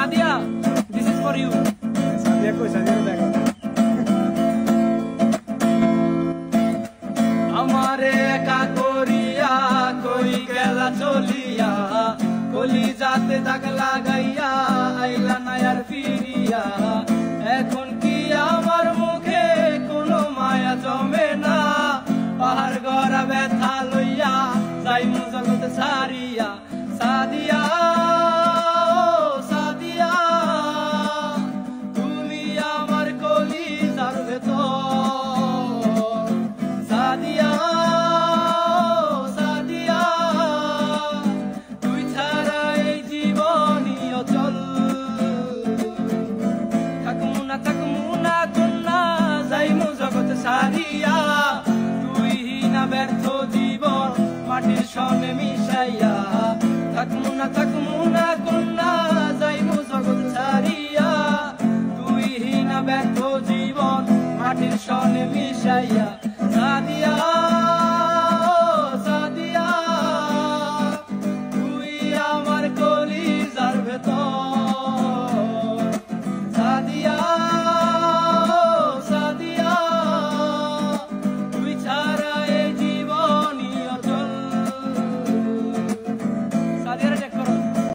Sadia, this is for you. Sadia koi Sadia dekho. Amare eka koriya, koi gela choliya, koli jate dag lagaiya, aila na yar firiya. Ekhon ki amar mukhe kono maya jome na, pahar gora betha loiya, jaimu jagat chariya. Sadia, oh Sadia, tumi amar kolijar bhetor. Sadia, oh Sadia, tui chhara ei jiboni ochol. Thakmu na konna jaimu jagat chariya, tui hina ব্যর্থ জীবন মাটির সঙ্গে মিশাইয়া। থাকমু না কন্যা যাইমু জগৎ ছাড়িয়া, তুই হীনা ব্যর্থ জীবন মাটির সঙ্গে মিশাইয়া।